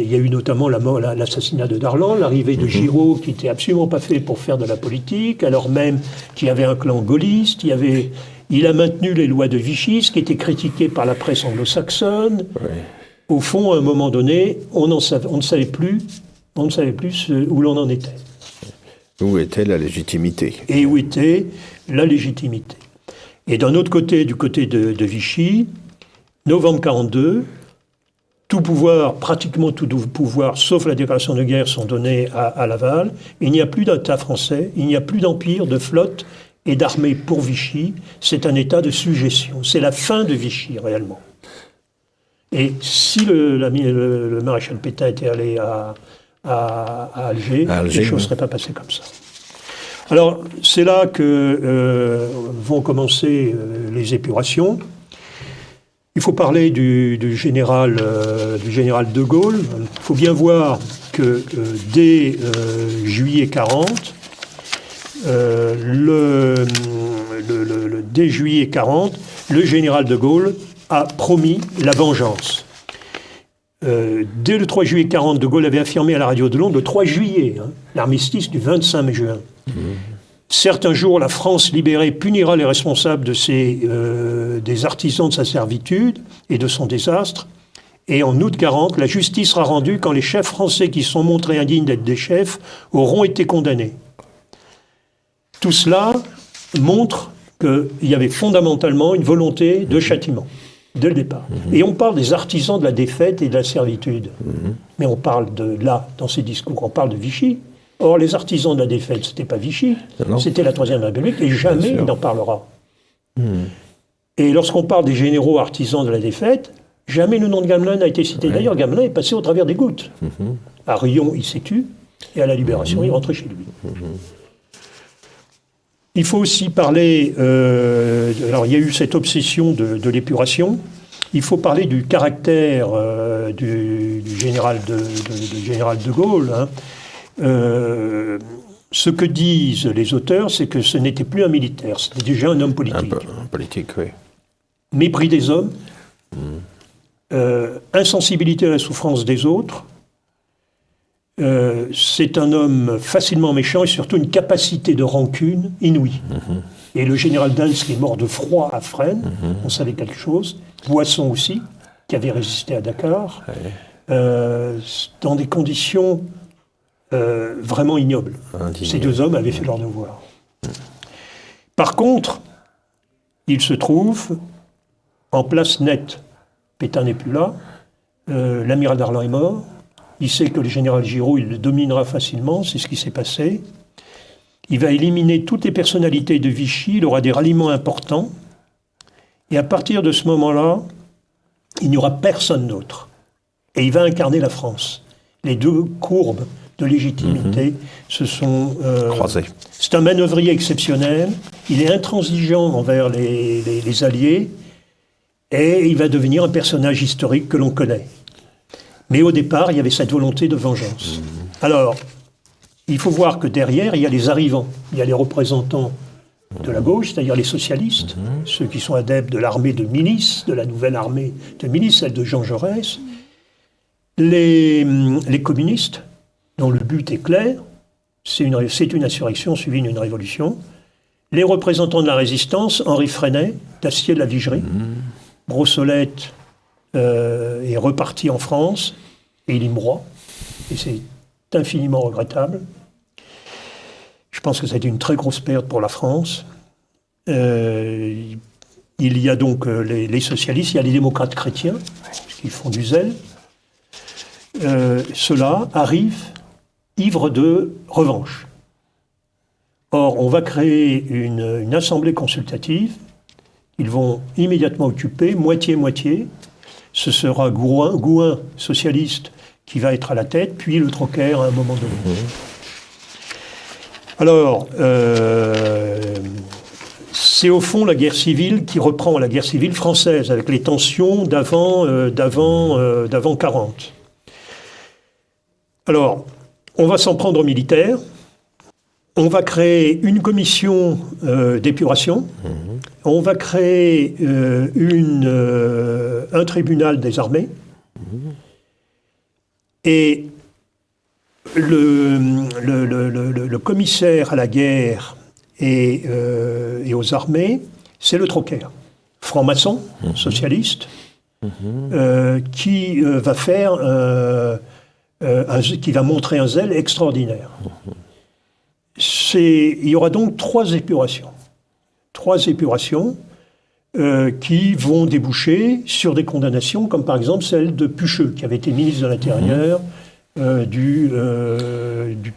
y a eu notamment l'assassinat de Darlan, l'arrivée de Giraud, qui n'était absolument pas fait pour faire de la politique, alors même qu'il y avait un clan gaulliste, il a maintenu les lois de Vichy, ce qui était critiqué par la presse anglo-saxonne. Au fond, à un moment donné, on ne savait plus où l'on en était. Où était la légitimité ? Et où était la légitimité. Et d'un autre côté, du côté de Vichy, novembre 1942, pratiquement tout pouvoir, sauf la déclaration de guerre, sont donnés à Laval. Il n'y a plus d'État français, il n'y a plus d'empire, de flotte et d'armée pour Vichy. C'est un État de suggestion. C'est la fin de Vichy, réellement. Et si le maréchal Pétain était allé à Alger, les choses ne seraient pas passées comme ça. Alors, c'est là que vont commencer les épurations. Il faut parler du général de Gaulle. Il faut bien voir que dès juillet 40, dès juillet 40, le général de Gaulle a promis la vengeance. Dès le 3 juillet 40, de Gaulle avait affirmé à la radio de Londres, le 3 juillet, l'armistice du 25 juin. Certains jours, la France libérée punira les responsables des artisans de sa servitude et de son désastre. Et en août 40, la justice sera rendue quand les chefs français qui se sont montrés indignes d'être des chefs auront été condamnés. Tout cela montre qu'il y avait fondamentalement une volonté de châtiment, dès le départ. Et on parle des artisans de la défaite et de la servitude. Mais on parle dans ces discours, on parle de Vichy. Or, les artisans de la défaite, c'était pas Vichy, c'était la Troisième République, et jamais il n'en parlera. Et lorsqu'on parle des généraux artisans de la défaite, jamais le nom de Gamelin n'a été cité. D'ailleurs, Gamelin est passé au travers des gouttes. À Riom, il s'est tué, et à la Libération, il rentrait chez lui. Il faut aussi parler... alors, il y a eu cette obsession de l'épuration. Il faut parler du caractère du général de Gaulle. Ce que disent les auteurs, c'est que ce n'était plus un militaire, c'était déjà un homme politique. Un politique, oui. Mépris des hommes, insensibilité à la souffrance des autres. C'est un homme facilement méchant et surtout une capacité de rancune inouïe. Et le général Dance, qui est mort de froid à Fresnes, on savait quelque chose. Poisson aussi, qui avait résisté à Dakar, dans des conditions vraiment ignobles. Ces deux hommes avaient fait leur devoir. Par contre, il se trouve en place nette. Pétain n'est plus là, l'amiral Darlan est mort, il sait que le général Giraud, il le dominera facilement, c'est ce qui s'est passé. Il va éliminer toutes les personnalités de Vichy, il aura des ralliements importants, et à partir de ce moment-là, il n'y aura personne d'autre. Et il va incarner la France. Les deux courbes de légitimité se sont croisés. C'est un manœuvrier exceptionnel. Il est intransigeant envers les Alliés et il va devenir un personnage historique que l'on connaît. Mais au départ, il y avait cette volonté de vengeance. Alors, il faut voir que derrière, il y a les arrivants. Il y a les représentants de la gauche, c'est-à-dire les socialistes, ceux qui sont adeptes de l'armée de milice, de la nouvelle armée de milice, celle de Jean Jaurès. Les communistes, dont le but est clair, c'est une insurrection suivie d'une révolution. Les représentants de la résistance, Henri Freinet, Dacier de la Vigerie, Brossolette est reparti en France, et Limbroy, et c'est infiniment regrettable. Je pense que ça a été une très grosse perte pour la France. Il y a donc les socialistes, il y a les démocrates chrétiens, qui font du zèle. Ceux-là arrivent ivres de revanche. Or, on va créer une assemblée consultative. Ils vont immédiatement occuper, moitié-moitié. Ce sera Gouin, socialiste, qui va être à la tête, puis le Trocker à un moment donné. Alors, c'est au fond la guerre civile qui reprend la guerre civile française, avec les tensions d'avant 40. Alors, on va s'en prendre aux militaires. On va créer une commission d'épuration. On va créer un tribunal des armées. Et le commissaire à la guerre et aux armées, c'est le Trocker, franc-maçon, socialiste, qui va faire qui va montrer un zèle extraordinaire. Il y aura donc trois épurations qui vont déboucher sur des condamnations, comme par exemple celle de Pucheux, qui avait été ministre de l'Intérieur du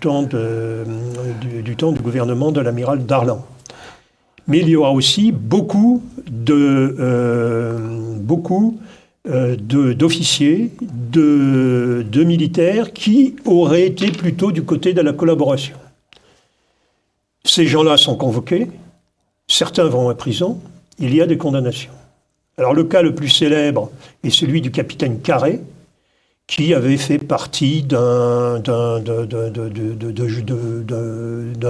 temps du gouvernement de l'amiral Darlan. Mais il y aura aussi beaucoup d'officiers, de militaires qui auraient été plutôt du côté de la collaboration. Ces gens-là sont convoqués, certains vont en prison, il y a des condamnations. Alors le cas le plus célèbre est celui du capitaine Carré, qui avait fait partie d'un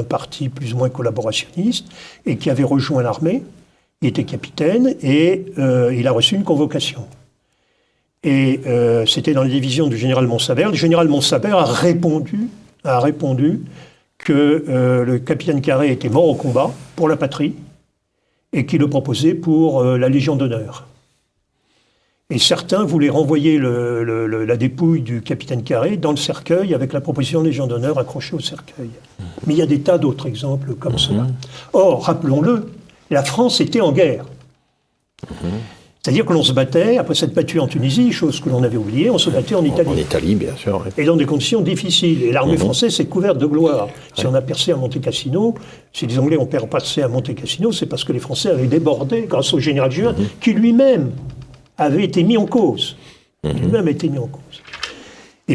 parti plus ou moins collaborationniste et qui avait rejoint l'armée. Il était capitaine et il a reçu une convocation. Et c'était dans la division du général Montsabert. Le général Montsabert a répondu que le capitaine Carré était mort au combat pour la patrie et qu'il le proposait pour la Légion d'honneur. Et certains voulaient renvoyer la dépouille du capitaine Carré dans le cercueil avec la proposition de Légion d'honneur accrochée au cercueil. Mais il y a des tas d'autres exemples comme cela. Or, rappelons-le, la France était en guerre. C'est-à-dire que l'on se battait, après s'être battu en Tunisie, chose que l'on avait oubliée, on se battait en Italie. En Italie, bien sûr. Oui. Et dans des conditions difficiles. Et l'armée française s'est couverte de gloire. Si on a percé à Monte Cassino, si les Anglais ont percé à Monte Cassino, c'est parce que les Français avaient débordé grâce au général Juin, qui lui-même avait été mis en cause. Et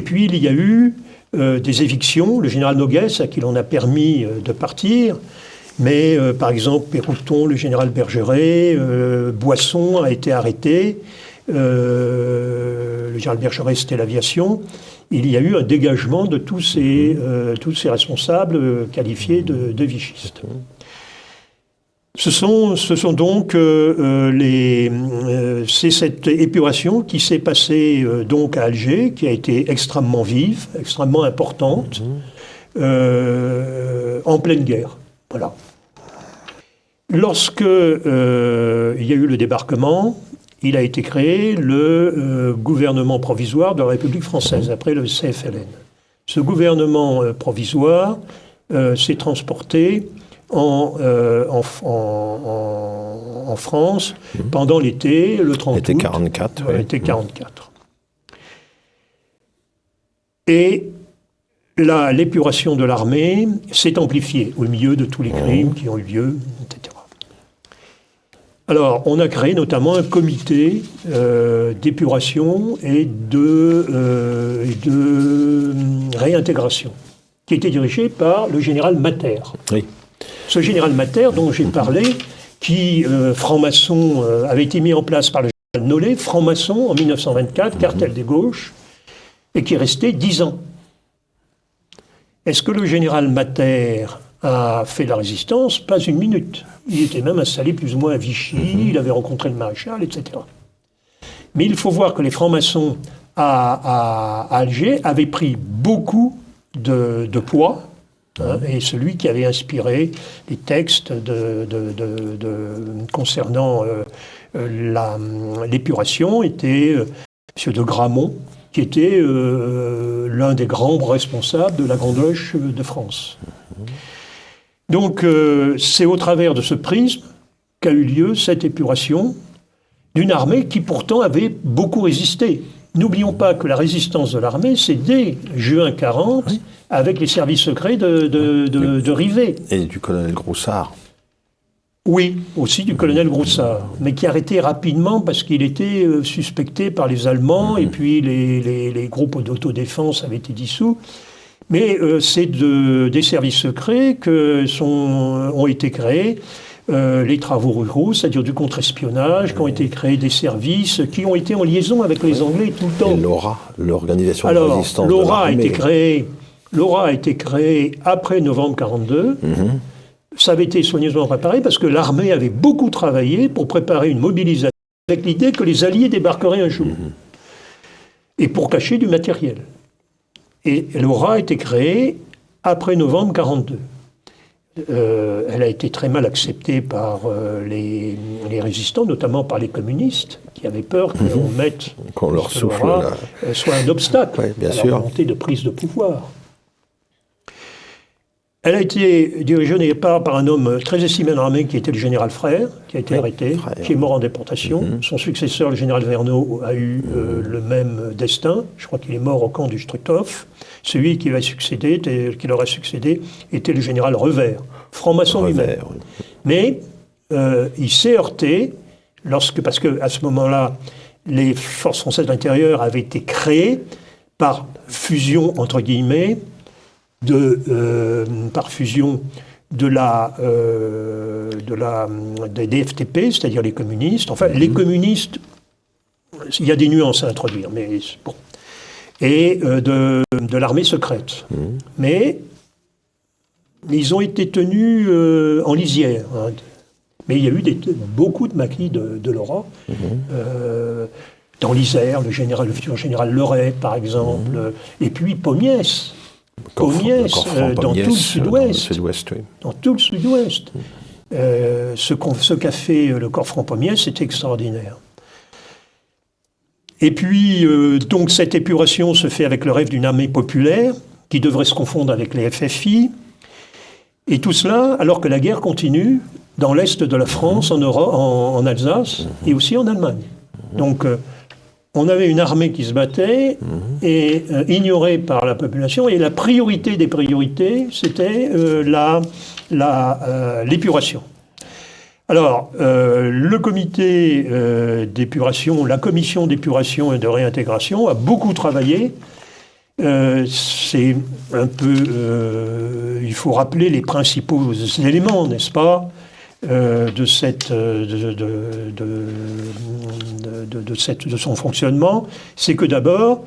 puis il y a eu des évictions. Le général Noguès, à qui l'on a permis de partir, mais par exemple Pérouton, le général Bergeret, Boisson a été arrêté. Le général Bergeret, c'était l'aviation. Il y a eu un dégagement de tous ces responsables qualifiés de vichistes. Ce sont donc c'est cette épuration qui s'est passée donc à Alger, qui a été extrêmement vive, extrêmement importante, en pleine guerre. Voilà. Lorsque il y a eu le débarquement, il a été créé le gouvernement provisoire de la République française, après le CFLN. Ce gouvernement provisoire s'est transporté en France pendant l'été, le 30 L'été août. 44. L'été 44. Et là, l'épuration de l'armée s'est amplifiée au milieu de tous les crimes qui ont eu lieu, etc. Alors, on a créé notamment un comité d'épuration et de réintégration, qui était dirigé par le général Mater. Oui. Ce général Mater, dont j'ai parlé, qui, franc-maçon, avait été mis en place par le général Nollet, franc-maçon en 1924, cartel des gauches, et qui est resté 10 ans. Est-ce que le général Mater a fait la résistance? Pas une minute. Il était même installé plus ou moins à Vichy, il avait rencontré le maréchal, etc. Mais il faut voir que les francs-maçons à Alger avaient pris beaucoup de poids, hein, et celui qui avait inspiré les textes concernant l'épuration était M. de Gramont, qui était l'un des grands responsables de la Grande Loge de France. Donc, c'est au travers de ce prisme qu'a eu lieu cette épuration d'une armée qui pourtant avait beaucoup résisté. N'oublions pas que la résistance de l'armée, c'est dès juin 40, oui, avec les services secrets de Rivet. Et du colonel Groussard. Oui, aussi du colonel Groussard, mais qui a arrêté rapidement parce qu'il était suspecté par les Allemands, et puis les groupes d'autodéfense avaient été dissous. Mais c'est des services secrets ont été créés, les travaux ruraux, c'est-à-dire du contre-espionnage, qui ont été créés des services, qui ont été en liaison avec les Anglais tout le temps. Et l'ORA, l'organisation de résistance de l'armée. L'ORA a été créée après novembre 1942. Ça avait été soigneusement préparé parce que l'armée avait beaucoup travaillé pour préparer une mobilisation avec l'idée que les Alliés débarqueraient un jour. Et pour cacher du matériel. Et l'ORA a été créée après novembre 1942. Elle a été très mal acceptée par les résistants, notamment par les communistes, qui avaient peur qu'on leur souffle l'ORA soit un obstacle bien à sûr. la volonté de prise de pouvoir. Elle a été dirigée au départ par un homme très estimé dans l'armée qui était le général Frère, qui a été arrêté, qui est mort en déportation. Son successeur, le général Verneau, a eu le même destin. Je crois qu'il est mort au camp du Struthof. Celui qui leur a succédé était le général Revers, franc-maçon lui-même. Oui. Mais il s'est heurté, parce qu'à ce moment-là, les forces françaises de l'intérieur avaient été créées par fusion, entre guillemets, par fusion des FTP, c'est-à-dire les communistes. Enfin, les communistes, il y a des nuances à introduire, mais bon. Et de l'armée secrète. Mais ils ont été tenus en lisière. Hein. Mais il y a eu beaucoup de maquis de l'ORA. Dans l'Isère, le futur général Leray, par exemple, et puis Pommiès. Pommiès, dans tout le sud-ouest. Dans tout le sud-ouest. Ce qu'a fait le corps franc Pommiès, c'est extraordinaire. Et puis, donc, cette épuration se fait avec le rêve d'une armée populaire, qui devrait se confondre avec les FFI. Et tout cela, alors que la guerre continue dans l'est de la France, en Alsace, et aussi en Allemagne. Donc, on avait une armée qui se battait et ignorée par la population. Et la priorité des priorités, c'était l'épuration. Alors, le comité d'épuration, la commission d'épuration et de réintégration a beaucoup travaillé. C'est un peu... il faut rappeler les principaux éléments, n'est-ce pas, de son fonctionnement. C'est que d'abord,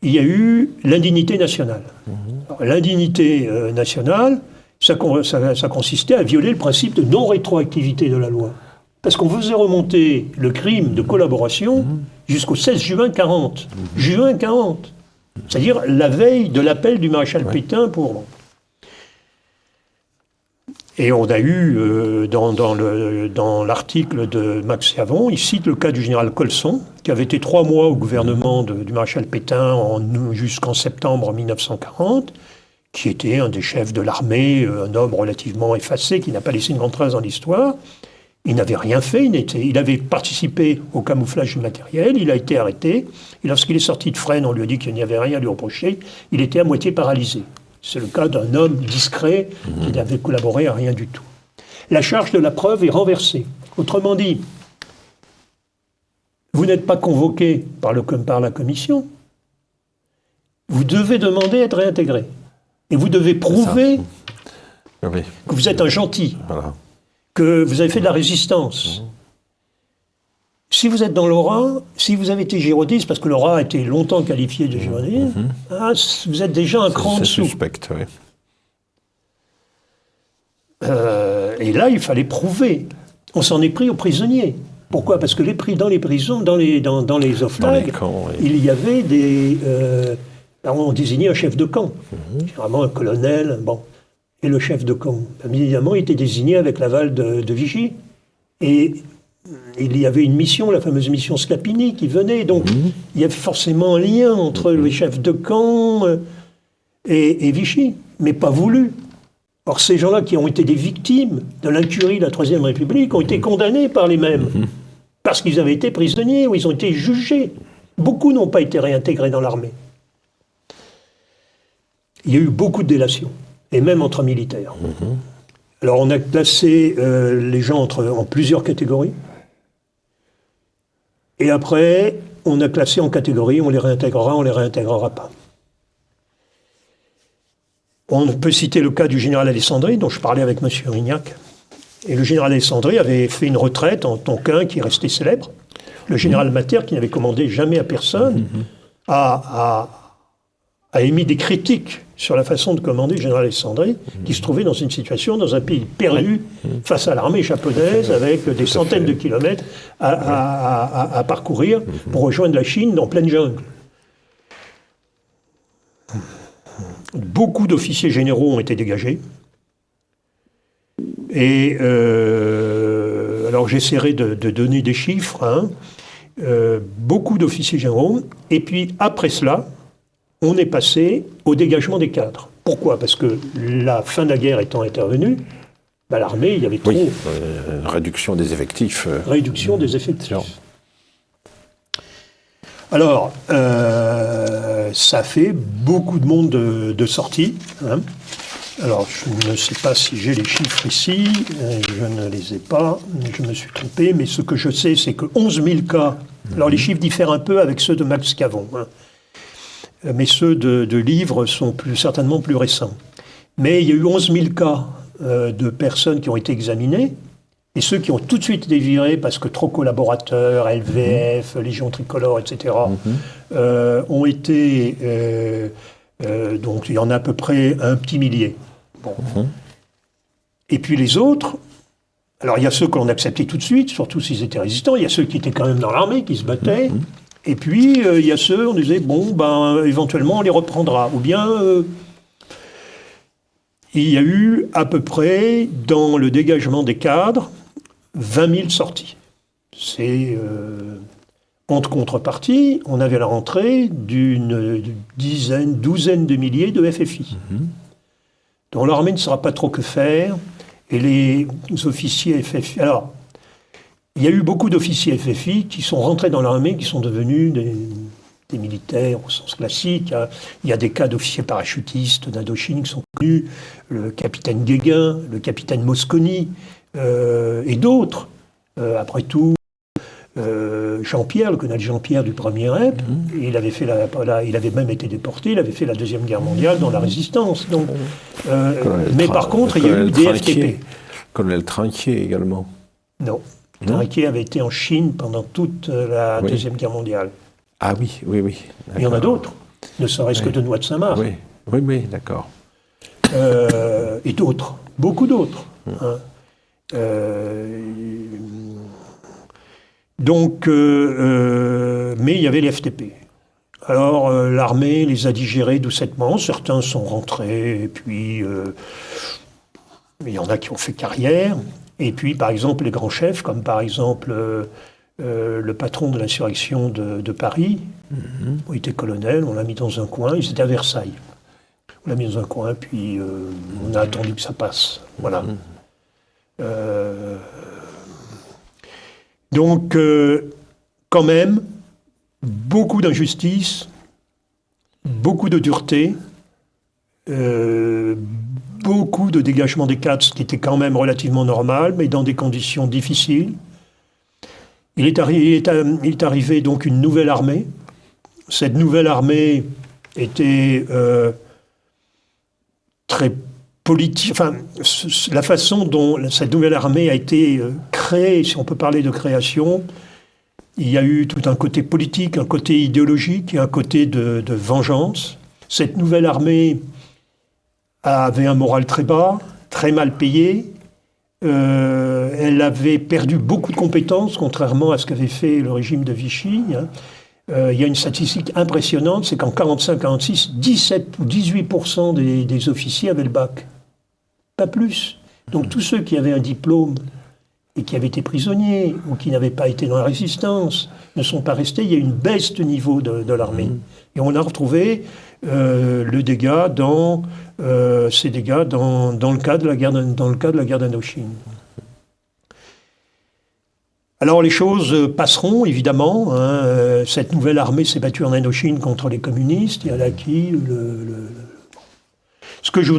il y a eu l'indignité nationale. Alors, l'indignité nationale, ça consistait à violer le principe de non-rétroactivité de la loi. Parce qu'on faisait remonter le crime de collaboration jusqu'au 16 juin 1940. Juin 1940. C'est-à-dire la veille de l'appel du maréchal Pétain pour... Et on a eu, dans l'article de Max Yavon, il cite le cas du général Colson, qui avait été 3 mois au gouvernement du maréchal Pétain jusqu'en septembre 1940, qui était un des chefs de l'armée, un homme relativement effacé, qui n'a pas laissé une grande trace dans l'histoire. Il n'avait rien fait, il avait participé au camouflage du matériel, il a été arrêté, et lorsqu'il est sorti de Fresnes, on lui a dit qu'il n'y avait rien à lui reprocher, il était à moitié paralysé. C'est le cas d'un homme discret qui n'avait collaboré à rien du tout. La charge de la preuve est renversée. Autrement dit, vous n'êtes pas convoqué par la commission, vous devez demander à être réintégré. Et vous devez prouver Oui. que vous êtes un gentil, Voilà. que vous avez fait de la résistance. Si vous êtes dans l'aura, si vous avez été gironiste, parce que l'aura a été longtemps qualifié de gironiste, vous êtes déjà un cran en C'est dessous. suspect, oui. Et là, il fallait prouver. On s'en est pris aux prisonniers. Pourquoi ? Parce que dans les prisons, dans les oflags, camps, oui. il y avait des... on désignait un chef de camp, généralement un colonel, bon. Et le chef de camp, évidemment, était désigné avec l'aval de Vichy. Et il y avait une mission, la fameuse mission Scapini, qui venait. Donc, il y avait forcément un lien entre les chefs de camp et Vichy, mais pas voulu. Or, ces gens-là qui ont été des victimes de l'incurie de la Troisième République ont été condamnés par les mêmes, parce qu'ils avaient été prisonniers ou ils ont été jugés. Beaucoup n'ont pas été réintégrés dans l'armée. Il y a eu beaucoup de délations, et même entre militaires. Alors, on a classé les gens en plusieurs catégories, et après, on a classé en catégories, on les réintégrera pas. On peut citer le cas du général Alessandri, dont je parlais avec M. Rignac. Et le général Alessandri avait fait une retraite en Tonkin qui est resté célèbre. Le général Mater, qui n'avait commandé jamais à personne, a émis des critiques sur la façon de commander le général Alessandri, qui se trouvait dans une situation, dans un pays perdu, face à l'armée japonaise, avec des centaines de kilomètres à parcourir pour rejoindre la Chine en pleine jungle. Beaucoup d'officiers généraux ont été dégagés. Et alors j'essaierai de donner des chiffres. Beaucoup d'officiers généraux. Et puis après cela, on est passé au dégagement des cadres. Pourquoi ? Parce que la fin de la guerre étant intervenue, l'armée, il y avait trop. Oui, réduction des effectifs. Réduction des effectifs. Sûr. Alors, ça fait beaucoup de monde de sortie. Alors, je ne sais pas si j'ai les chiffres ici, je ne les ai pas, je me suis trompé, mais ce que je sais, c'est que 11 000 cas, alors les chiffres diffèrent un peu avec ceux de Max Cavon, mais ceux de livres sont certainement plus récents. Mais il y a eu 11 000 cas de personnes qui ont été examinées, et ceux qui ont tout de suite été virés parce que trop collaborateurs, LVF, Légion Tricolore, etc., ont été... donc il y en a à peu près un petit millier. Bon. Et puis les autres, alors il y a ceux que l'on acceptait tout de suite, surtout s'ils étaient résistants, il y a ceux qui étaient quand même dans l'armée, qui se battaient, et puis il y a ceux, on disait, éventuellement on les reprendra. Ou bien... il y a eu à peu près, dans le dégagement des cadres, 20 000 sorties. C'est, entre contrepartie, on avait la rentrée d'une douzaine de milliers de FFI, dont l'armée ne saura pas trop que faire, et les officiers FFI... Alors, il y a eu beaucoup d'officiers FFI qui sont rentrés dans l'armée, qui sont devenus des militaires au sens classique. Il y a des cas d'officiers parachutistes d'Indochine qui sont connus, le capitaine Guéguin, le capitaine Mosconi, et d'autres. Après tout, Jean-Pierre, le colonel Jean-Pierre du 1er REP, il avait même été déporté, il avait fait la Deuxième Guerre mondiale dans la Résistance. Donc, mais par contre, il y a eu des FTP. Colonel Trinquier également. Non. Trinquier avait été en Chine pendant toute la Deuxième Guerre mondiale. Ah oui. Il y en a d'autres, ne serait-ce que de Noix de Saint-Marc. Oui, d'accord. Et d'autres, beaucoup d'autres. Donc, mais il y avait les FTP. Alors, l'armée les a digérés doucettement. Certains sont rentrés, et puis il y en a qui ont fait carrière. Et puis, par exemple, les grands chefs, comme par exemple le patron de l'insurrection de Paris, il était colonel, on l'a mis dans un coin, ils étaient à Versailles. On l'a mis dans un coin, puis on a attendu que ça passe. Voilà. Donc, quand même, beaucoup d'injustice, beaucoup de dureté, beaucoup de dégagement des cadres, ce qui était quand même relativement normal, mais dans des conditions difficiles. Il est arrivé donc une nouvelle armée. Cette nouvelle armée était très politique. Enfin, la façon dont cette nouvelle armée a été créée, si on peut parler de création, il y a eu tout un côté politique, un côté idéologique et un côté de vengeance. Cette nouvelle armée avait un moral très bas, très mal payé. Elle avait perdu beaucoup de compétences, contrairement à ce qu'avait fait le régime de Vichy. Il y a une statistique impressionnante, c'est qu'en 45-46, 17 ou 18% des officiers avaient le bac. Pas plus. Donc tous ceux qui avaient un diplôme et qui avaient été prisonniers ou qui n'avaient pas été dans la résistance ne sont pas restés. Il y a une baisse de niveau de l'armée. Et on a retrouvé ces dégâts dans le cas de la guerre d'Indochine. Alors les choses passeront, évidemment. Cette nouvelle armée s'est battue en Indochine contre les communistes et elle a acquis Ce que je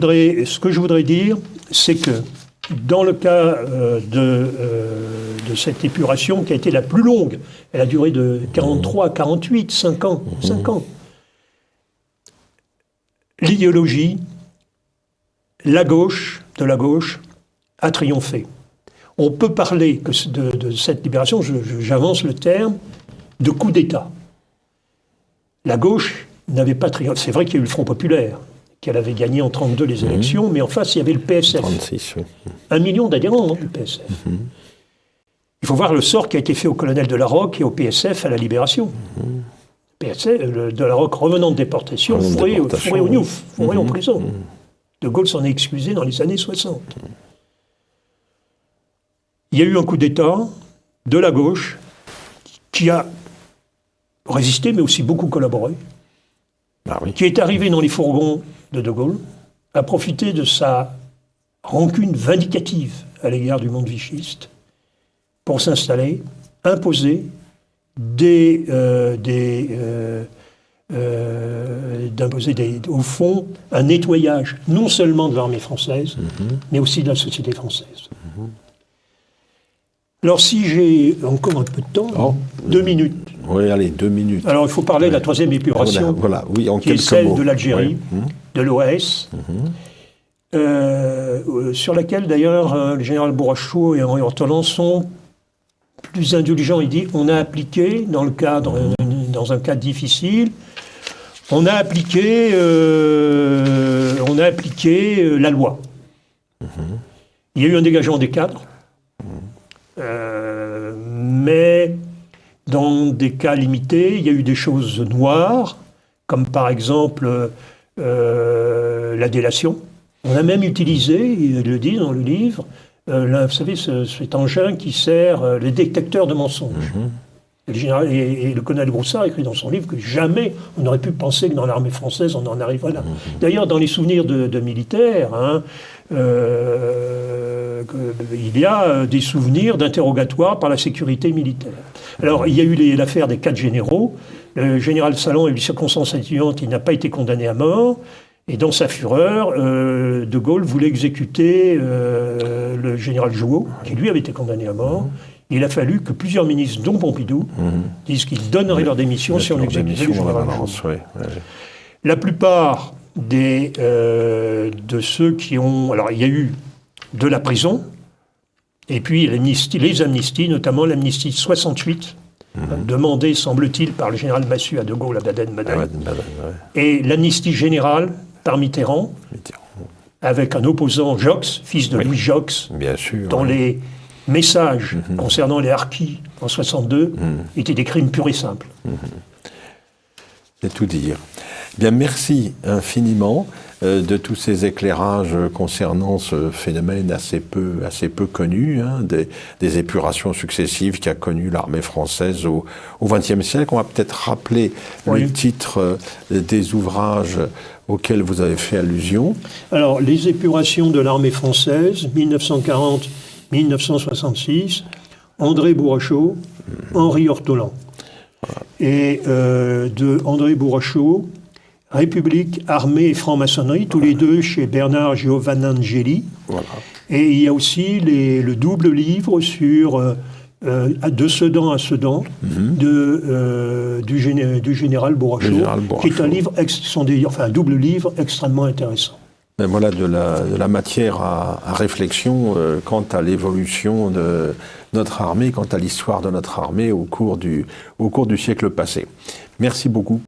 voudrais dire, c'est que dans le cas de cette épuration qui a été la plus longue, elle a duré de 43 à 48, 5 ans. L'idéologie, de la gauche, a triomphé. On peut parler de cette libération, j'avance le terme, de coup d'État. La gauche n'avait pas triomphé. C'est vrai qu'il y a eu le Front populaire, qu'elle avait gagné en 1932 les élections, mais en face, il y avait le PSF. 36, oui. 1 million d'adhérents, le PSF. Il faut voir le sort qui a été fait au colonel de la Roque et au PSF à la Libération. PSF, de la Roque revenant de déportation, fourré au Niouf, fourré en prison. De Gaulle s'en est excusé dans les années 60. Il y a eu un coup d'État de la gauche qui a résisté, mais aussi beaucoup collaboré, qui est arrivé dans les fourgons de Gaulle, a profité de sa rancune vindicative à l'égard du monde vichiste pour s'installer, imposer au fond un nettoyage non seulement de l'armée française, mais aussi de la société française. Alors si j'ai encore un peu de temps, 2 minutes. Oui, allez, 2 minutes. Alors il faut parler de la troisième épuration, oui, en qui est celle de l'Algérie, de l'OAS, sur laquelle d'ailleurs le général Bourrachaud et Henri Hortolan sont plus indulgents. Il dit on a appliqué, dans un cadre difficile, on a appliqué la loi. Il y a eu un dégagement des cadres, mais dans des cas limités, il y a eu des choses noires, comme par exemple la délation. On a même utilisé, il le dit dans le livre, vous savez, cet engin qui sert les détecteurs de mensonges. Et le colonel Groussard écrit dans son livre que jamais on n'aurait pu penser que dans l'armée française on en arriverait là. D'ailleurs, dans les souvenirs de militaires, il y a des souvenirs d'interrogatoires par la sécurité militaire. Alors, il y a eu l'affaire des 4 généraux. Le général Salon a eu des circonstances atténuantes, il n'a pas été condamné à mort. Et dans sa fureur, De Gaulle voulait exécuter le général Jouot, qui lui avait été condamné à mort. Il a fallu que plusieurs ministres, dont Pompidou, disent qu'ils donneraient leur démission si on exécutait le général Jouot. La plupart de ceux qui ont... Alors, il y a eu de la prison, et puis les amnisties, notamment l'amnistie 68, demandée, semble-t-il, par le général Massu à De Gaulle à Baden-Baden, et l'amnistie générale par Mitterrand, avec un opposant, Jox, fils de Louis Jox, bien sûr, dont les messages concernant les harkis en 62 étaient des crimes purs et simples. C'est tout dire. Bien, merci infiniment de tous ces éclairages concernant ce phénomène assez peu connu, des épurations successives qu'a connu l'armée française au XXe siècle. On va peut-être rappeler le titre des ouvrages auxquels vous avez fait allusion. Alors, les épurations de l'armée française, 1940-1966, André Bourrachaud, Henri Hortolan. Et de André Bourrachaud, République, armée et franc-maçonnerie, tous les deux chez Bernard Giovanangeli. Voilà. Et il y a aussi le double livre sur de Sedan à Sedan, du général Bourrachaud, qui est un livre, un double livre extrêmement intéressant. Ben voilà de la matière à réflexion quant à l'évolution de notre armée, quant à l'histoire de notre armée au cours du siècle passé. Merci beaucoup.